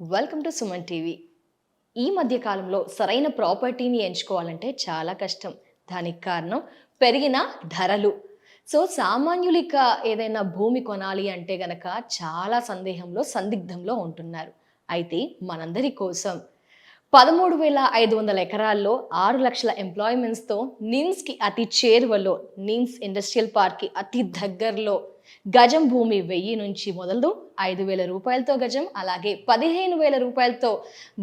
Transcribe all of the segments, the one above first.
Welcome to Suman TV. ఈ మధ్య కాలంలో సరైన ప్రాపర్టీని ఎంచుకోవాలంటే చాలా కష్టం. దానికి కారణం పెరిగిన ధరలు. సో సామాన్యులిక ఏదైనా భూమి కొనాలి అంటే గనక చాలా సందిగ్ధంలో ఉంటున్నారు. అయితే మనందరి కోసం 13,500 ఎకరాల్లో 6 లక్షల ఎంప్లాయ్మెంట్స్తో నిమ్స్కి అతి చేరువలో, నిమ్స్ ఇండస్ట్రియల్ పార్క్కి అతి దగ్గరలో గజం భూమి 1000 నుంచి మొదలు 5,000 రూపాయలతో గజం, అలాగే 15,000 రూపాయలతో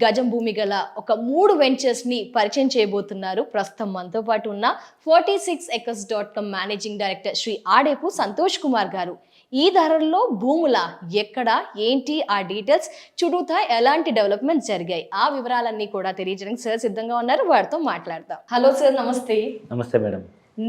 గజం భూమి గల ఒక 3 వెంచర్స్ని పరిచయం చేయబోతున్నారు. ప్రస్తుతం మనతో పాటు ఉన్న 46acres.com managing director Shri Adepu Santosh Kumar గారు. ఈ ధరల్లో భూముల ఎక్కడ ఏంటి ఆ డీటెయిల్స్, చుట్టూతా ఎలాంటి డెవలప్మెంట్ జరిగాయి, ఆ వివరాలన్నీ కూడా తెలియజేయడానికి సార్ సిద్ధంగా ఉన్నారు. వారితో మాట్లాడదాం. హలో సార్, నమస్తే. నమస్తే మేడం.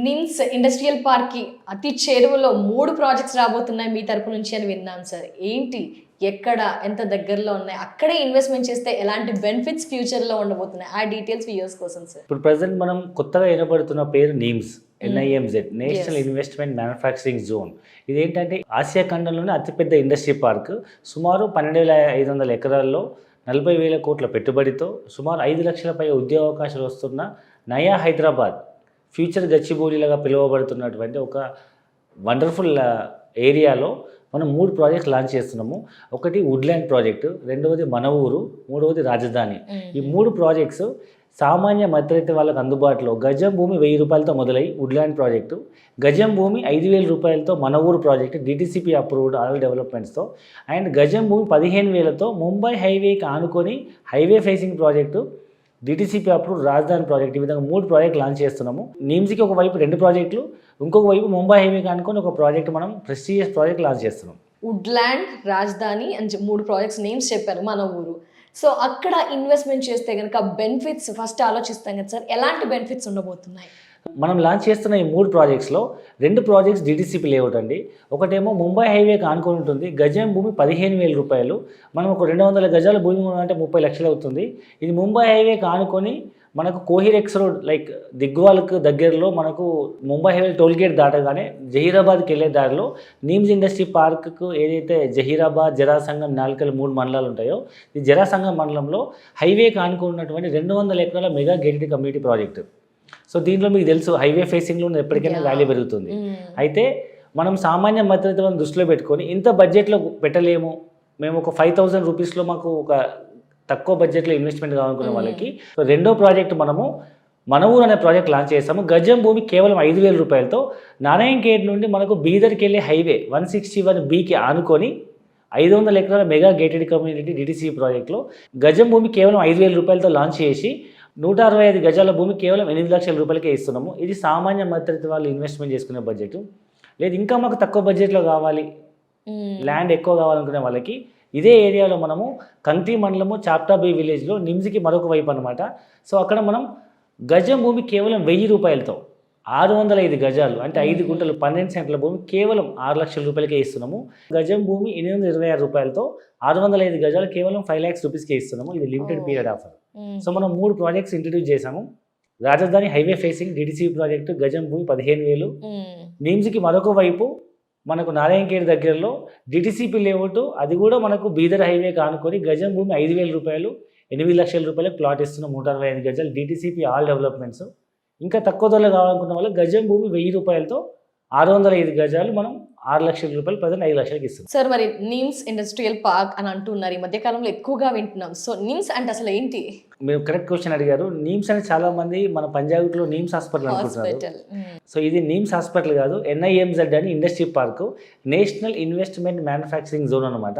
నిమ్స్ ఇండస్ట్రియల్ పార్క్ కి అతి చేరువలో 3 ప్రాజెక్ట్స్ రాబోతున్నాయి మీ తరపు నుంచి అని విన్నాను సార్. ఏంటి, ఎక్కడ, ఎంత దగ్గరలో ఉన్నాయి, అక్కడే ఇన్వెస్ట్మెంట్ చేస్తే ఎలాంటి బెనిఫిట్స్ ఫ్యూచర్ లో ఉండబోతున్నాయి, ఆ డీటెయిల్స్ వ్యూయర్స్ కోసం సార్. ఇప్పుడు ప్రెసెంట్ మనం కొత్తగా వినబడుతున్న పేరు NIMS, NIMZ, national investment manufacturing zone. ఇదేంటంటే ఆసియా ఖండంలోనే అతిపెద్ద ఇండస్ట్రీ పార్క్. సుమారు 12,500 ఎకరాల్లో 40,000 కోట్ల పెట్టుబడితో సుమారు 5 లక్షల పై ఉద్యోగ అవకాశాలు వస్తున్న నయా హైదరాబాద్, ఫ్యూచర్ గచ్చిబౌలిలాగా పిలువబడుతున్నటువంటి ఒక వండర్ఫుల్ ఏరియాలో మనం 3 ప్రాజెక్ట్స్ లాంచ్ చేస్తున్నాము. ఒకటి వుడ్ల్యాండ్ ప్రాజెక్టు, రెండవది మన ఊరు, మూడవది రాజధాని. ఈ 3 ప్రాజెక్ట్స్ సామాన్య మధ్యతరగతి వాళ్ళకి అందుబాటులో. గజం భూమి 1000 రూపాయలతో మొదలై వుడ్ల్యాండ్ ప్రాజెక్టు, గజం భూమి 5,000 రూపాయలతో మన ఊరు ప్రాజెక్టు, DTCP అప్రూవ్డ్ ఆల్ డెవలప్మెంట్స్తో, అండ్ గజం భూమి 15,000తో ముంబై హైవేకి ఆనుకొని highway facing project, DTCP approved రాజధాని ప్రాజెక్ట్. ఈ విధంగా 3 ప్రాజెక్టులు లాంచ్ చేస్తున్నాము. నిమ్స్కి ఒకవైపు 2 ప్రాజెక్టులు, ఇంకొక వైపు ముంబై హైవేకి అనుకొని ఒక ప్రాజెక్ట్, మనం ప్రెస్టీజియస్ ప్రాజెక్ట్ లాంచ్ చేస్తున్నాం. వుడ్ల్యాండ్, రాజధాని అని 3 ప్రాజెక్ట్స్ నేమ్స్ చెప్పారు, మన ఊరు. సో అక్కడ ఇన్వెస్ట్మెంట్ చేస్తే కనుక బెనిఫిట్స్ ఫస్ట్ ఆలోచిస్తాం కదా సార్, ఎలాంటి బెనిఫిట్స్ ఉండబోతున్నాయి? మనం లాంచ్ చేస్తున్న ఈ 3 ప్రాజెక్ట్స్లో 2 ప్రాజెక్ట్స్ DTCP లేఅవుట్ అండి. ఒకటేమో ముంబై హైవేకి ఆనుకొని ఉంటుంది. గజం భూమి 15,000 రూపాయలు. మనం ఒక 200 గజాల భూమి అంటే 30 లక్షలు అవుతుంది. ఇది ముంబై హైవేకి ఆనుకొని మనకు కోహిరెక్స్ రోడ్, లైక్ దిగ్వాల్కు దగ్గరలో, మనకు ముంబై హైవే టోల్గేట్ దాటగానే జహీరాబాద్కి వెళ్ళే దారిలో నిమ్స్ ఇండస్ట్రీ పార్క్కు ఏదైతే జహీరాబాద్, జరాసంగం, నాల్కల్ 3 మండలాలు ఉంటాయో, ఈ జరాసంగం మండలంలో హైవేకి ఆనుకున్నటువంటి 200 ఎకరాల mega gated community project. So దీంట్లో మీకు తెలుసు, హైవే ఫేసింగ్లో ఎప్పటికైనా వాల్యూ పెరుగుతుంది. అయితే మనం సామాన్య మధ్యతరగతి వాళ్ళని దృష్టిలో పెట్టుకొని ఇంత బడ్జెట్లో పెట్టలేము, మేము ఒక 5,000 రూపీస్లో మాకు ఒక తక్కువ బడ్జెట్లో ఇన్వెస్ట్మెంట్ కావాలనుకునే వాళ్ళకి, సో రెండో ప్రాజెక్ట్ మనము మన ఊరు అనే ప్రాజెక్ట్ లాంచ్ చేస్తాము. గజం భూమి కేవలం 5,000 రూపాయలతో నారాయణఖేడ్ నుండి మనకు బీదర్కి వెళ్ళే హైవే 161Bకి ఆనుకొని 500 ఎకరాల మెగా గేటెడ్ కమ్యూనిటీ DTCP ప్రాజెక్ట్లో గజం భూమి కేవలం 5,000 రూపాయలతో లాంచ్ చేసి 165 గజాల భూమి కేవలం 8 లక్షల రూపాయలకే ఇస్తున్నాము. ఇది సామాన్య మధ్యతరగతి వాళ్ళు ఇన్వెస్ట్మెంట్ చేసుకునే బడ్జెట్. లేదు ఇంకా మాకు తక్కువ బడ్జెట్లో కావాలి, ల్యాండ్ ఎక్కువ కావాలనుకునే వాళ్ళకి ఇదే ఏరియాలో మనము కంక్రీ మండలము చాప్టా బి విలేజ్లో నిమ్స్కి మరొక వైపు అనమాట. సో అక్కడ మనం గజం భూమి కేవలం 1000 రూపాయలతో 605 గజాలు అంటే 5 గుంటలు 12 సెంట్ల భూమి కేవలం 6 లక్షల రూపాయలకే ఇస్తున్నాము. గజం భూమి 826 రూపాయలతో 605 గజాలు కేవలం 5 lakhs రూపీస్కే ఇస్తున్నాము. ఇది లిమిటెడ్ పీరియడ్ ఆఫర్. సో మనం 3 ప్రాజెక్ట్స్ ఇంట్రడ్యూస్ చేసాము. రాజధాని హైవే ఫేసింగ్ DTCP ప్రాజెక్టు గజం భూమి 15,000. నిమ్స్కి మరొక వైపు మనకు నారాయణఖేడ్ దగ్గరలో DTCP లేఅవుట్, అది కూడా మనకు బీదర్ హైవేకి ఆనుకొని గజం భూమి 5,000 రూపాయలు, 8 లక్షల రూపాయలకు ప్లాట్ ఇస్తున్నాం. 165 గజాలు DTCP ఆల్ డెవలప్మెంట్స్. ఇంకా తక్కువ ధరలో కావాలనుకున్న వాళ్ళు గజం భూమి 1000 రూపాయలతో 605 గజాలు మనం 6 లక్షల రూపాయలు, ప్రజెంట్ 5 లక్షలకి ఇస్తున్నాం. సార్ మరి నిమ్స్ ఇండస్ట్రియల్ పార్క్ అని అంటున్నారు, ఈ మధ్య కాలంలో ఎక్కువగా వింటున్నాం. సో నిమ్స్ అంటే అసలు ఏంటి? మీరు కరెక్ట్ క్వశ్చన్ అడిగారు. నిమ్స్ అని చాలా మంది మన పంజాగుట్లో నిమ్స్ హాస్పిటల్ అనుకుంటున్నారు. సో ఇది నిమ్స్ హాస్పిటల్ కాదు, NIMZ అని industry park, national investment manufacturing zone అనమాట.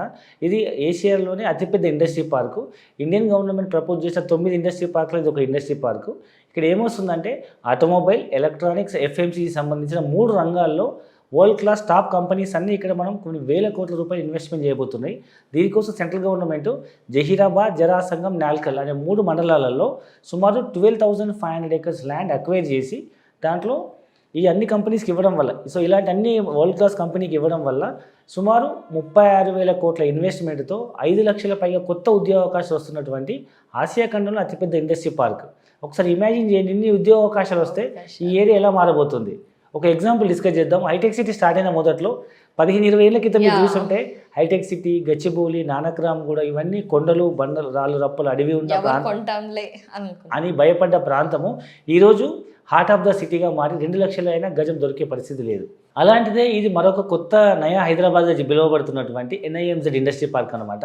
ఇది ఏషియాలోనే అతిపెద్ద industry park. Indian government propose చేసిన 9 ఇండస్ట్రీ పార్క్లో ఇది ఒక ఇండస్ట్రీ పార్కు. ఇక్కడ ఏమొస్తుందంటే ఆటోమొబైల్, ఎలక్ట్రానిక్స్, FMCG సంబంధించిన 3 రంగాల్లో వరల్డ్ క్లాస్ టాప్ కంపెనీస్ అన్నీ ఇక్కడ మనం కొన్ని వేల కోట్ల రూపాయలు ఇన్వెస్ట్మెంట్ చేయబోతున్నాయి. దీనికోసం సెంట్రల్ గవర్నమెంట్ జహీరాబాద్, జరాసంగం, నాల్కల్ అనే 3 మండలాలలో సుమారు 12,500 acres ల్యాండ్ అక్వైర్ చేసి దాంట్లో ఈ అన్ని కంపెనీస్కి ఇవ్వడం వల్ల, సో ఇలాంటి అన్ని వరల్డ్ క్లాస్ కంపెనీకి ఇవ్వడం వల్ల సుమారు 36,000 కోట్ల ఇన్వెస్ట్మెంట్తో 5 లక్షల పైగా కొత్త ఉద్యోగ అవకాశాలు వస్తున్నటువంటి ఆసియా ఖండంలో అతిపెద్ద ఇండస్ట్రీ పార్క్. ఒకసారి ఇమాజిన్ చేయండి, ఇన్ని ఉద్యోగ అవకాశాలు వస్తే ఈ ఏరియా ఎలా మారబోతుంది. ఒక ఎగ్జాంపుల్ డిస్కస్ చేద్దాం. హైటెక్ సిటీ స్టార్ట్ అయిన మొదట్లో 15-20 ఏళ్ల క్రితం మీరు చూస్తుంటే హైటెక్ సిటీ, గచ్చిబౌలి, నానక్రామ్ కూడా ఇవన్నీ కొండలు, బండలు, రాళ్ళు, రప్పలు, అడవి ఉన్న ప్రాంతం అని భయపడ్డ ప్రాంతము ఈరోజు హార్ట్ ఆఫ్ ద సిటీగా మారి 2 లక్షలైనా గజం దొరికే పరిస్థితి లేదు. అలాంటిదే ఇది మరొక కొత్త నయా హైదరాబాద్గా పిలువబడుతున్నటువంటి NIMZ ఇండస్ట్రీ పార్క్ అనమాట.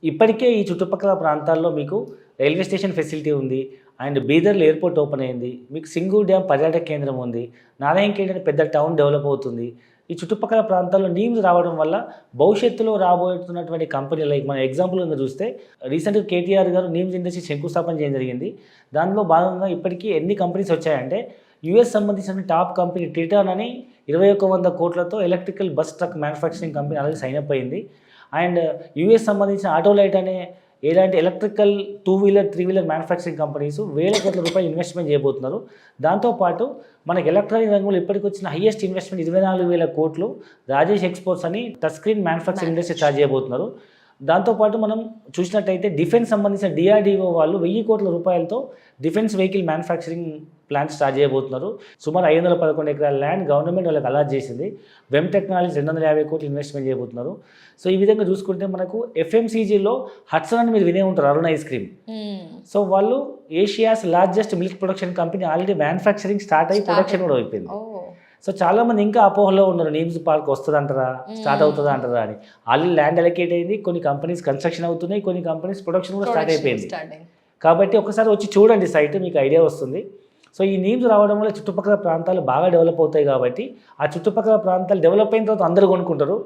ఇప్పటికే ఈ చుట్టుపక్కల ప్రాంతాల్లో మీకు రైల్వే స్టేషన్ ఫెసిలిటీ ఉంది, అండ్ బీదర్లో ఎయిర్పోర్ట్ ఓపెన్ అయింది, మీకు సింగూర్ డ్యామ్ పర్యాటక కేంద్రం ఉంది, నారాయణఖేడ్ అనే పెద్ద టౌన్ డెవలప్ అవుతుంది. ఈ చుట్టుపక్కల ప్రాంతాల్లో నీమ్స్ రావడం వల్ల భవిష్యత్తులో రాబోతున్నటువంటి కంపెనీ లైక్ మన ఎగ్జాంపుల్ కింద చూస్తే రీసెంట్గా KTR గారు నీమ్స్ ఇండస్ట్రీ శంకుస్థాపన చేయడం జరిగింది. దానిలో భాగంగా ఇప్పటికీ ఎన్ని కంపెనీస్ వచ్చాయంటే US సంబంధించిన టాప్ కంపెనీ టిటాన్ అని 2100 కోట్లతో electrical bus truck manufacturing company అలాగే సైన్అప్ అయింది. అండ్ US సంబంధించిన ఆటోలైట్ అనే ఇలాంటి ఎలక్ట్రికల్ 2-వీలర్ 3-వీలర్ మ్యానుఫ్యాక్చరింగ్ కంపెనీస్ వేల కోట్ల రూపాయలు ఇన్వెస్ట్మెంట్ చేయబోతున్నారు. దాంతోపాటు మనకి ఎలక్ట్రానిక్ రంగంలో ఇప్పటికి వచ్చిన హైయెస్ట్ ఇన్వెస్ట్మెంట్ 24,000 కోట్లు రాజేష్ ఎక్స్పోర్ట్స్ అని touch screen manufacturing industry start చేయబోతున్నారు. దాంతోపాటు మనం చూసినట్టయితే డిఫెన్స్ సంబంధించిన DRDO వాళ్ళు 1000 కోట్ల రూపాయలతో defence vehicle manufacturing plant start చేయబోతున్నారు. సుమారు 511 ఎకరాల ల్యాండ్ గవర్నమెంట్ వాళ్ళకి అలాట్ చేసింది. వెమ్ టెక్నాలజీ 250 కోట్లు ఇన్వెస్ట్మెంట్ చేయబోతున్నారు. సో ఈ విధంగా చూసుకుంటే మనకు FMCGలో హట్సన్ అని మీరు వినే ఉంటారు, అరుణ్ ఐస్ క్రీమ్. సో వాళ్ళు Asia's largest milk production company already manufacturing start అయ్యి ప్రొడక్షన్ కూడా అయిపోయింది. సో చాలా మంది ఇంకా అపోహలో ఉన్నారు, నీమ్స్ పార్క్ వస్తుంది అంటారా, స్టార్ట్ అవుతుందా అంటారా అని. ఆల్రెడీ ల్యాండ్ అలొకేట్ అయింది, కొన్ని కంపెనీస్ కన్స్ట్రక్షన్ అవుతున్నాయి, కొన్ని కంపెనీస్ ప్రొడక్షన్ కూడా స్టార్ట్ అయిపోయింది. కాబట్టి ఒకసారి వచ్చి చూడండి సైట్, మీకు ఐడియా వస్తుంది. సో ఈ నీమ్స్ రావడం వల్ల చుట్టుపక్కల ప్రాంతాలు బాగా డెవలప్ అవుతాయి. కాబట్టి ఆ చుట్టుపక్కల ప్రాంతాలు డెవలప్ అయిన తర్వాత అందరూ కొనుక్కుంటారు.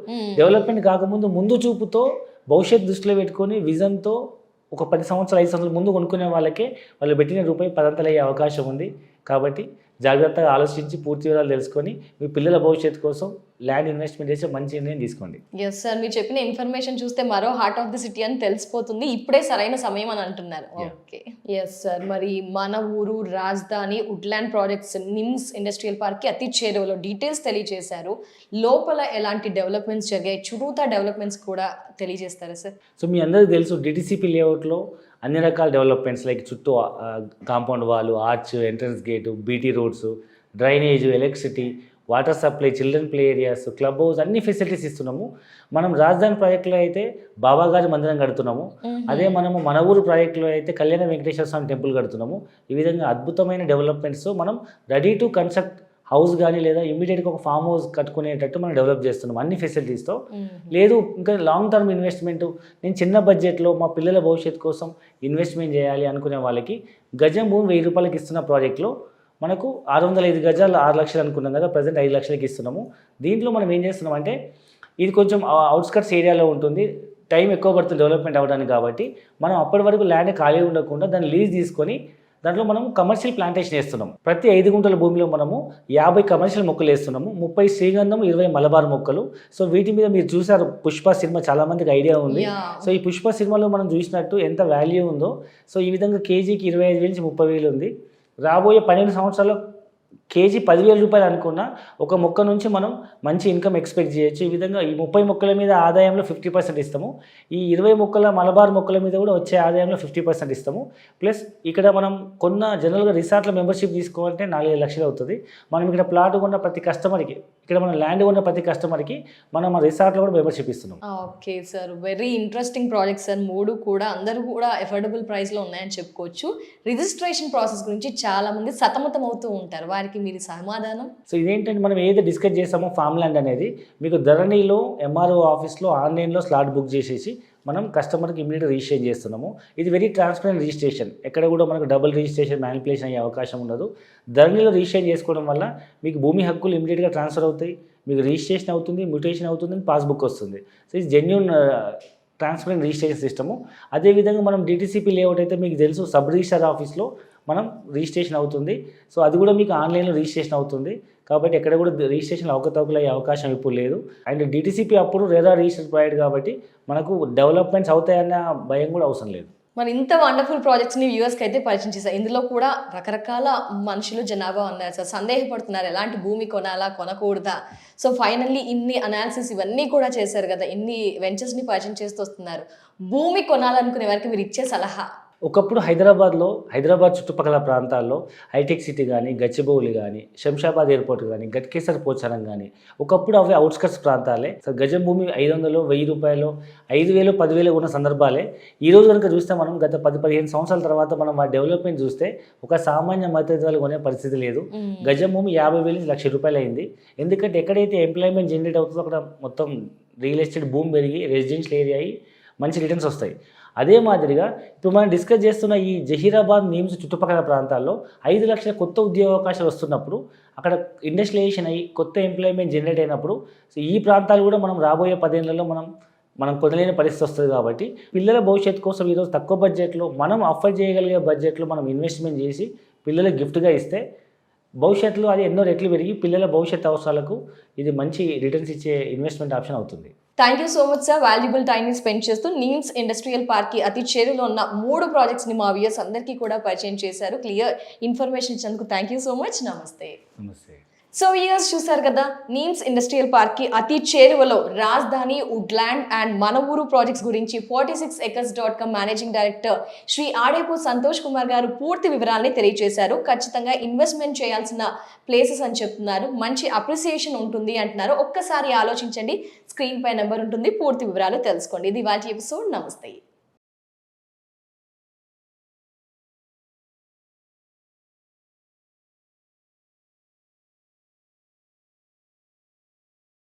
డెవలప్మెంట్ కాకముందు ముందు చూపుతో భవిష్యత్తు దృష్టిలో పెట్టుకొని విజన్తో ఒక 10 సంవత్సరాలు 5 సంవత్సరాల ముందు కొనుక్కునే వాళ్ళకే వాళ్ళు పెట్టిన రూపాయి 10 అయ్యే అవకాశం ఉంది. కాబట్టి జాగ్రత్తగా ఆలోచించి పూర్తి వివరాలు తెలుసుకొని మీ పిల్లల భవిష్యత్తు కోసం ల్యాండ్ ఇన్వెస్ట్మెంట్ చేసి మంచి నిర్ణయం తీసుకోండి. ఎస్ సార్, మీరు చెప్పిన ఇన్ఫర్మేషన్ చూస్తే మరో హార్ట్ ఆఫ్ ది సిటీ అని తెలిసిపోతుంది. ఇప్పుడే సరైన సమయం అని అంటున్నారు. Okay, yes sir. మరి మన ఊరు రాజధాని వుడ్లాండ్ ప్రాజెక్ట్స్ నిమ్స్ ఇండస్ట్రియల్ పార్క్కి అతి చేరువలో డీటెయిల్స్ తెలియజేశారు. లోపల ఎలాంటి డెవలప్మెంట్స్ జరిగాయి, చుట్టూతా డెవలప్మెంట్స్ కూడా తెలియజేస్తారా సార్? సో మీ అందరికీ తెలుసు DTCP లేఅవుట్లో అన్ని రకాల డెవలప్మెంట్స్ లైక్ చుట్టూ కాంపౌండ్ వాళ్ళు, arch, entrance gate, BT roads, drainage, electricity, water supply, children play areas, club house అన్ని ఫెసిలిటీస్ ఇస్తున్నాము. మనం రాజధాని ప్రాజెక్టులో అయితే బాబాగారి మందిరం కడుతున్నాము. అదే మనము మన ఊరు ప్రాజెక్టులో అయితే కళ్యాణ వెంకటేశ్వర స్వామి టెంపుల్ కడుతున్నాము. ఈ విధంగా అద్భుతమైన డెవలప్మెంట్స్ మనం రెడీ టు కన్స్ట్రక్ట్ హౌస్ కానీ లేదా ఇమీడియట్గా ఒక ఫామ్ హౌస్ కట్టుకునేటట్టు మనం డెవలప్ చేస్తున్నాం అన్ని ఫెసిలిటీస్తో. లేదు ఇంకా లాంగ్ టర్మ్ ఇన్వెస్ట్మెంట్, నేను చిన్న బడ్జెట్లో మా పిల్లల భవిష్యత్తు కోసం ఇన్వెస్ట్మెంట్ చేయాలి అనుకునే వాళ్ళకి గజం భూమి 1000 రూపాయలకి ఇస్తున్న ప్రాజెక్ట్లో మనకు 605 గజాలు 6 లక్షలు అనుకున్నాం కదా, ప్రజెంట్ 5 లక్షలకి ఇస్తున్నాము. దీంట్లో మనం ఏం చేస్తున్నాం అంటే ఇది కొంచెం అవుట్స్కట్స్ ఏరియాలో ఉంటుంది, టైం ఎక్కువ పడుతుంది డెవలప్మెంట్ అవ్వడానికి. కాబట్టి మనం అప్పటి వరకు ల్యాండ్ ఖాళీ ఉండకుండా దాన్ని లీజ్ తీసుకొని దాంట్లో మనం కమర్షియల్ ప్లాంటేషన్ వేస్తున్నాం. ప్రతి 5 గుంటల భూమిలో మనము 50 కమర్షియల్ మొక్కలు వేస్తున్నాము, 30 శ్రీగంధం, 20 మలబార్ మొక్కలు. సో వీటి మీద మీరు చూసారు పుష్ప సినిమా, చాలా మందికి ఐడియా ఉంది. సో ఈ పుష్ప సినిమాలో మనం చూసినట్టు ఎంత వాల్యూ ఉందో. సో ఈ విధంగా కేజీకి 25,000 నుంచి 30,000 ఉంది. రాబోయే 12 సంవత్సరాల్లో కేజీ 10,000 రూపాయలు అనుకున్నా ఒక మొక్క నుంచి మనం మంచి ఇన్కమ్ ఎక్స్పెక్ట్ చేయొచ్చు. ఈ విధంగా ఈ 30 మొక్కల మీద ఆదాయంలో 50% ఇస్తాము. ఈ 20 మొక్కల మలబార్ మొక్కల మీద కూడా వచ్చే ఆదాయంలో 50% ఇస్తాము. ప్లస్ ఇక్కడ మనం కొన్న జనరల్గా రిసార్ట్ల మెంబర్షిప్ తీసుకోవాలంటే 4-5 లక్షలు అవుతుంది. మనం ఇక్కడ ప్లాట్ కొన్న ప్రతి కస్టమర్కి, ఇక్కడ మనం ల్యాండ్ కొన్న ప్రతి కస్టమర్కి మనం ఆ రిసార్ట్లో కూడా మెంబర్షిప్ ఇస్తున్నాం. Okay sir, very interesting project sir. 3 కూడా అందరూ కూడా ఎఫోర్డబుల్ ప్రైస్లో ఉన్నాయని చెప్పుకోవచ్చు. రిజిస్ట్రేషన్ ప్రాసెస్ గురించి చాలా మంది సతమతం అవుతూ ఉంటారు, వారికి మీరు సమాధానం? సో ఇదేంటంటే మనం ఏదైతే డిస్కస్ చేసామో ఫామ్ ల్యాండ్ అనేది మీకు ధరణిలో MRO ఆఫీస్లో ఆన్లైన్లో స్లాట్ బుక్ చేసేసి మనం కస్టమర్కి ఇమీడియట్గా రిజిస్ట్రేషన్ చేస్తున్నాము. ఇది వెరీ ట్రాన్స్పరెంట్ రిజిస్ట్రేషన్, ఎక్కడ కూడా మనకు డబుల్ రిజిస్ట్రేషన్, మ్యానిపులేషన్ అయ్యే అవకాశం ఉండదు. ధరణిలో రిజిస్ట్రేషన్ చేసుకోవడం వల్ల మీకు భూమి హక్కులు ఇమీడియట్గా ట్రాన్స్ఫర్ అవుతాయి, మీకు రిజిస్ట్రేషన్ అవుతుంది, మ్యూటేషన్ అవుతుంది, పాస్బుక్ వస్తుంది. సో ఇది జెన్యూన్ ట్రాన్స్పరెంట్ రిజిస్ట్రేషన్ సిస్టము. అదేవిధంగా మనం DTCP లేఅవుట్ అయితే మీకు తెలుసు సబ్ రిజిస్టర్ ఆఫీస్లో మనం రిజిస్ట్రేషన్ అవుతుంది. సో అది కూడా మీకు ఆన్లైన్లో రిజిస్ట్రేషన్ అవుతుంది. కాబట్టి ఎక్కడ కూడా రిజిస్ట్రేషన్ అవకతవకలు అయ్యే అవకాశం ఇప్పుడు లేదు. అండ్ DTCP అప్పుడు రేరా రిజిస్టర్ ప్రొవైడ్ కాబట్టి మనకు డెవలప్మెంట్స్ అవుతాయన్న భయం కూడా అవసరం లేదు. మరి ఇంత వండర్ఫుల్ ప్రాజెక్ట్స్ని వ్యూవర్స్కి అయితే పరిచయం చేశారు. ఇందులో కూడా రకరకాల మనుషులు జనాభా ఉన్నారు సార్, సందేహపడుతున్నారు ఎలాంటి భూమి కొనాలా కొనకూడదా. సో ఫైనల్లీ ఇన్ని అనాలిసిస్ ఇవన్నీ కూడా చేశారు కదా, ఇన్ని వెంచర్స్ని పరిచయం చేస్తూ వస్తున్నారు. భూమి కొనాలనుకునే వారికి మీరు ఇచ్చే సలహా? ఒకప్పుడు హైదరాబాద్ చుట్టుపక్కల ప్రాంతాల్లో హైటెక్ సిటీ కానీ, గచ్చిబౌలి కానీ, శంషాబాద్ ఎయిర్పోర్ట్ కానీ, గట్కేసర్ పోచారం కానీ, ఒకప్పుడు అవి అవుట్స్కట్స్ ప్రాంతాలే. గజం భూమి 500, 1000 రూపాయలు, 5000, 10,000 ఉన్న సందర్భాలే. ఈరోజు కనుక చూస్తే మనం గత 10-15 సంవత్సరాల తర్వాత మనం ఆ డెవలప్మెంట్ చూస్తే ఒక సామాన్య మధ్యతరగతి కొనే పరిస్థితి లేదు. గజం భూమి 50,000 నుంచి 1,00,000 రూపాయలు అయింది. ఎందుకంటే ఎక్కడైతే ఎంప్లాయ్మెంట్ జనరేట్ అవుతుందో అక్కడ మొత్తం రియల్ ఎస్టేట్ భూమి పెరిగి రెసిడెన్షియల్ ఏరియా అయ్యి మంచి రిటర్న్స్ వస్తాయి. అదే మాదిరిగా ఇప్పుడు మనం డిస్కస్ చేస్తున్న ఈ జహీరాబాద్, నిమ్స్ చుట్టుపక్కల ప్రాంతాల్లో 5 లక్షల కొత్త ఉద్యోగ అవకాశాలు వస్తున్నప్పుడు, అక్కడ ఇండస్ట్రియలైజేషన్ అయ్యి కొత్త ఎంప్లాయ్మెంట్ జనరేట్ అయినప్పుడు ఈ ప్రాంతాలు కూడా మనం రాబోయే 10 ఏళ్లలో మనం కొనలేని పరిస్థితి వస్తుంది. కాబట్టి పిల్లల భవిష్యత్తు కోసం ఈరోజు తక్కువ బడ్జెట్లో మనం అఫోర్డ్ చేయగలిగే బడ్జెట్లో మనం ఇన్వెస్ట్మెంట్ చేసి పిల్లలకు గిఫ్ట్గా ఇస్తే భవిష్యత్తులో అది ఎన్నో రెట్లు పెరిగి పిల్లల భవిష్యత్తు అవసరాలకు ఇది మంచి రిటర్న్స్ ఇచ్చే ఇన్వెస్ట్మెంట్ ఆప్షన్ అవుతుంది. Thank you so much sir. Valuable టైంని స్పెండ్ చేస్తూ నిమ్స్ ఇండస్ట్రియల్ పార్క్కి అతి చేరులో ఉన్న 3 ప్రాజెక్ట్స్ని మా వ్యూయర్స్ అందరికీ కూడా పరిచయం చేశారు. క్లియర్ ఇన్ఫర్మేషన్ ఇచ్చినందుకు థ్యాంక్ యూ సో మచ్. నమస్తే. సో వ్యూయర్స్ చూసారు కదా, నిమ్స్ ఇండస్ట్రియల్ పార్క్కి అతి చేరువలో రాజధాని, వుడ్లాండ్ అండ్ మన ఊరు ప్రాజెక్ట్స్ గురించి 46acres.com managing director Shri Adepu Santosh Kumar గారు పూర్తి వివరాలని తెలియజేశారు. ఖచ్చితంగా ఇన్వెస్ట్మెంట్ చేయాల్సిన ప్లేసెస్ అని చెప్తున్నారు. మంచి అప్రిసియేషన్ ఉంటుంది అంటున్నారు. ఒక్కసారి ఆలోచించండి. స్క్రీన్ పై నెంబర్ ఉంటుంది, పూర్తి వివరాలు తెలుసుకోండి. ఇది వాటి ఎపిసోడ్. నమస్తే.